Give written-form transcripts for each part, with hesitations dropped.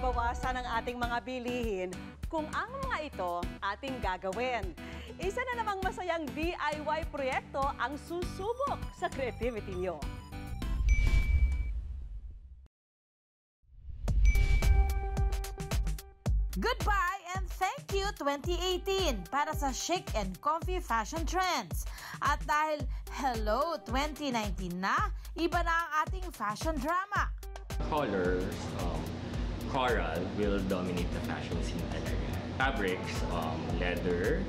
mababawasan ang ating mga bilihin kung ang mga ito ating gagawin. Isa na namang masayang DIY proyekto ang susubok sa creativity nyo. Goodbye and thank you 2018 para sa chic and comfy fashion trends. At dahil hello 2019 na, iba na ang ating fashion drama. Colors, coral will dominate the fashion scene talaga. Fabrics, leather,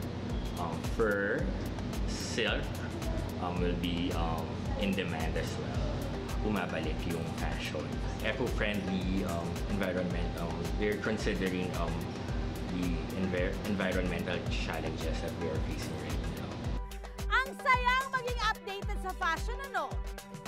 fur, silk will be in demand as well. Bumabalik yung fashion. Eco-friendly environment, we're considering the environmental challenges that we are facing right now. Ang sayang maging updated sa fashion, ano?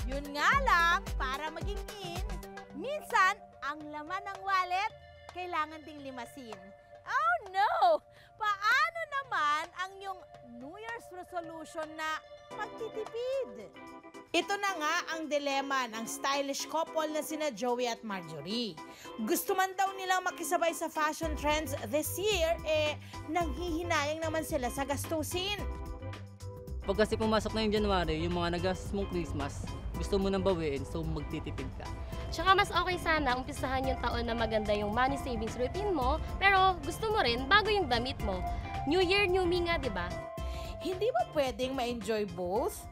Yun nga lang, para maging in, minsan, ang laman ng wallet, kailangan ding limasin. Oh no! Paano naman ang yung New Year's resolution na pagtitipid? Ito na nga ang dilema ng stylish couple na sina Joey at Marjorie. Gusto man daw nilang makisabay sa fashion trends this year, nanghihinayang naman sila sa gastusin. Pag kasi pumasok na yung January, yung mga nagastos mong Christmas, gusto mo nang bawiin, so magtitipid ka. Tsaka mas okay sana umpisahan yung taon na maganda yung money savings routine mo, pero gusto mo rin bago yung damit mo. New Year, new me nga, di ba? Hindi ba pwedeng ma-enjoy both?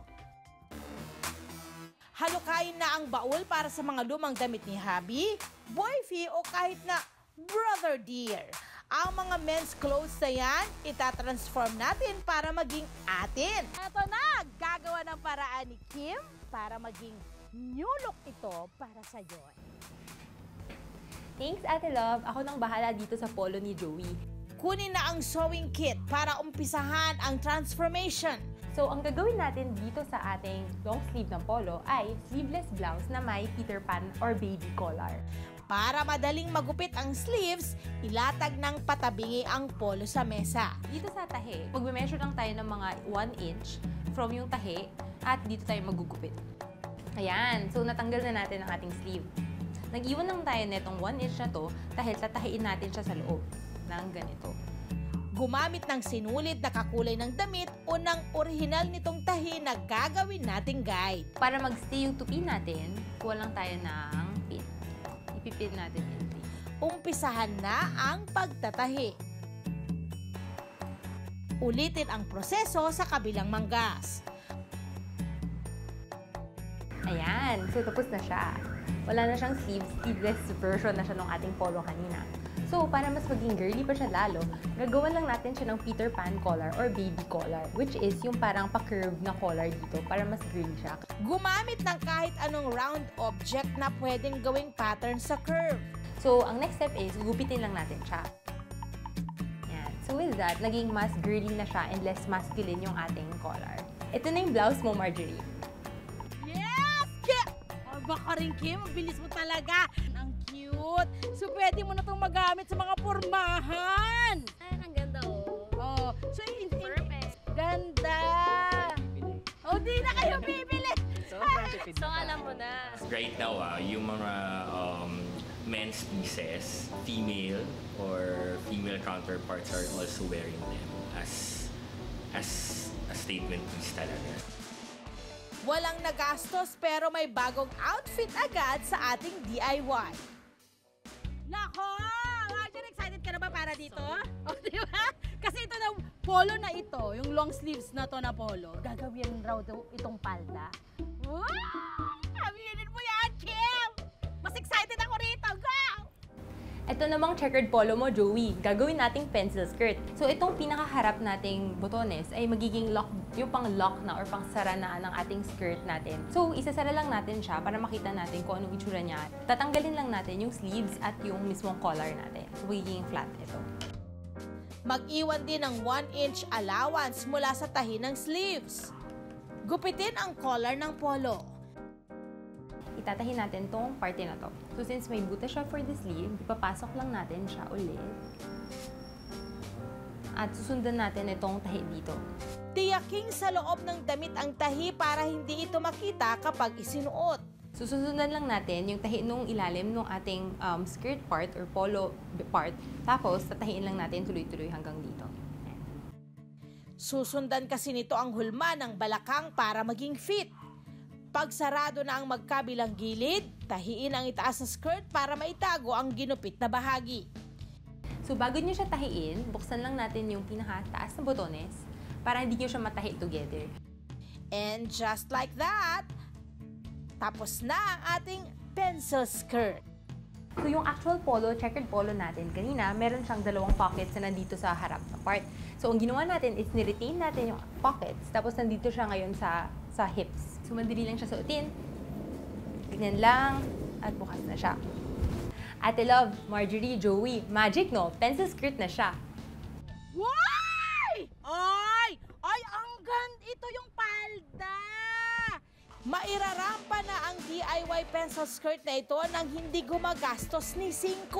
Halukayin na ang baul para sa mga lumang damit ni hubby, boyfie o kahit na brother dear. Ang mga men's clothes na yan, itatransform natin para maging atin. Ito na, gagawa ng paraan ni Kim para maging new look ito para sa iyo. Thanks, Ate Love. Ako nang bahala dito sa polo ni Joey. Kunin na ang sewing kit para umpisahan ang transformation. So, ang gagawin natin dito sa ating long sleeve ng polo ay sleeveless blouse na may Peter Pan or baby collar. Para madaling magupit ang sleeves, ilatag ng patabingi ang polo sa mesa. Dito sa tahi, magme-measure lang tayo ng mga 1 inch from yung tahi at dito tayo magugupit. Ayan, so natanggal na natin ang ating sleeve. Nag-iwan lang tayo netong 1 inch na to dahil tatahiin natin siya sa loob ng ganito. Gumamit ng sinulid na kakulay ng damit o ng orihinal nitong tahi na gagawin nating guide. Para mag-stay yung tupi natin, kuha lang tayo ng pin. Ipipin natin yung pin. Umpisahan na ang pagtatahi. Ulitin ang proseso sa kabilang manggas. Ayan, so tapos na siya. Wala na siyang sleeveless version na siya ng ating polo kanina. So, para mas maging girly pa siya lalo, gagawan lang natin siya ng Peter Pan collar or baby collar, which is yung parang pa-curve na collar dito para mas girly siya. Gumamit ng kahit anong round object na pwedeng gawing pattern sa curve. So, ang next step is, gugupitin lang natin siya. Yan. So, with that, naging mas girly na siya and less masculine yung ating collar. Ito na yung blouse mo, Marjorie. Yes! Oh, baka rin, Kim, ang bilis mo talaga. Ang cute. So, pwede mo na itong magamit sa mga pormahan. Ay, ang ganda oh. Oh, so, Perfect. Ganda. Oh, di na kayo bibili. So, alam mo na. Right now, yung mga men's pieces, female or female counterparts are also wearing them as a statement piece talaga. Walang nagastos pero may bagong outfit agad sa ating DIY. Nako! Marjorie, excited ka na ba para dito? O, di ba? Kasi ito na polo na ito, yung long sleeves na to na polo. Gagawin raw itong palda. Wow! Aminin mo yan, Kim! Mas excited ako rito. Go! Ito namang checkered polo mo, Joey. Gagawin nating pencil skirt. So, itong pinakaharap nating botones ay magiging lock, yung pang lock na or pang sara na ng ating skirt natin. So, isasara lang natin siya para makita natin kung anong itsura niya. Tatanggalin lang natin yung sleeves at yung mismong collar natin. So, magiging flat ito. Mag-iwan din ng 1-inch allowance mula sa tahi ng sleeves. Gupitin ang collar ng polo. Itatahin natin tong parte na to. So, since may butas siya for the sleeve, ipapasok lang natin siya ulit. At susundan natin itong tahi dito. Tiyaking sa loob ng damit ang tahi para hindi ito makita kapag isinuot. Susundan lang natin yung tahi nung ilalim ng ating skirt part or polo part. Tapos, tatahiin lang natin tuloy-tuloy hanggang dito. Susundan kasi nito ang hulma ng balakang para maging fit. Pag sarado na ang magkabilang gilid, tahiin ang itaas na skirt para maitago ang ginupit na bahagi. So, bago nyo siya tahiin, buksan lang natin yung pinakataas na botones para hindi nyo siya matahi together. And just like that, tapos na ang ating pencil skirt. So, yung actual polo, checkered polo natin, kanina, meron siyang dalawang pockets na nandito sa harap na part. So, ang ginawa natin is niretain natin yung pockets, tapos nandito siya ngayon sa hips. So, madali lang siya suotin. Ganyan lang, at bukas na siya. Ate Love, Marjorie, Joey, magic no? Pencil skirt na siya. Why? Ay! Ay, ang ganda! Ito yung palda! Mairarampa na ang DIY pencil skirt na ito nang hindi gumagastos ni 5.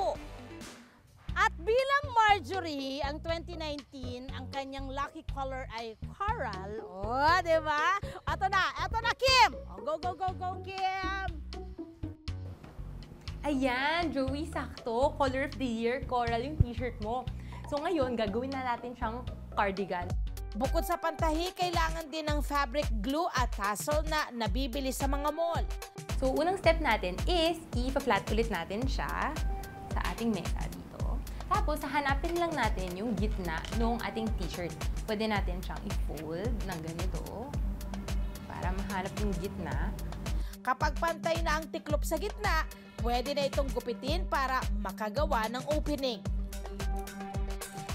At bilang Marjorie, ang 2019, ang kanyang lucky color ay coral. Oh, di ba? Ito na, Kim! Oh, go, Kim! Ayan, Joey, sakto. Color of the year, coral yung t-shirt mo. So ngayon, gagawin na natin siyang cardigan. Bukod sa pantahi, kailangan din ng fabric glue at tassel na nabibili sa mga mall. So, unang step natin is i-flat ulit natin siya sa ating mesa dito. Tapos, hahanapin lang natin yung gitna ng ating t-shirt. Pwede natin siyang i-fold ng ganito para mahanap yung gitna. Kapag pantay na ang tiklop sa gitna, pwede na itong gupitin para makagawa ng opening.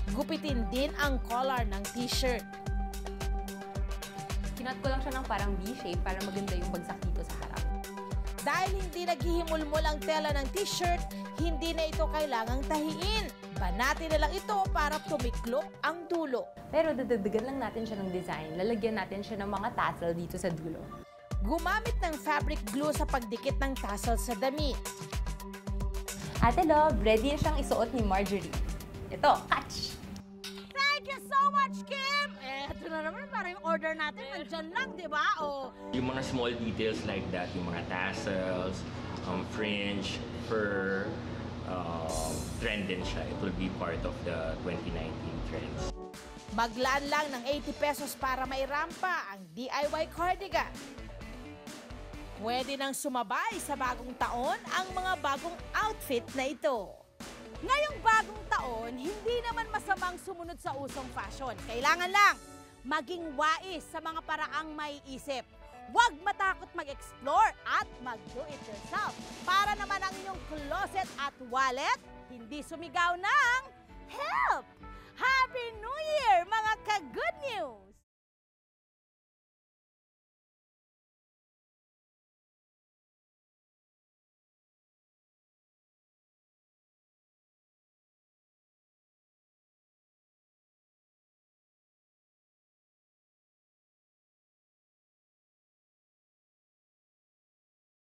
Gupitin din ang collar ng t-shirt. Kinot ko lang siya ng parang V-shape para maganda yung bagsak dito sa harap. Dahil hindi naghihimulmul ang tela ng t-shirt, hindi na ito kailangang tahiin. Banatin na lang ito para tumiklop ang dulo. Pero dadagdagan lang natin siya ng design. Lalagyan natin siya ng mga tassel dito sa dulo. Gumamit ng fabric glue sa pagdikit ng tassel sa damit. Ate Love, ready na siyang isuot ni Marjorie. Ito, catch! Thank you so much, Kim! Ito na naman, parang yung order natin, nandyan lang, di ba? Oh. Yung mga small details like that, yung mga tassels, fringe, fur, trend din siya. It will be part of the 2019 trends. Maglaan lang ng 80 pesos para mairampa ang DIY cardigan. Pwede nang sumabay sa bagong taon ang mga bagong outfit na ito. Ngayong bagong taon, hindi naman masamang sumunod sa usong fashion. Kailangan lang maging wais sa mga paraang may isip. Huwag matakot mag-explore at mag-do-it-yourself para naman ang inyong closet at wallet hindi sumigaw ng help! Happy New Year, mga ka-good news!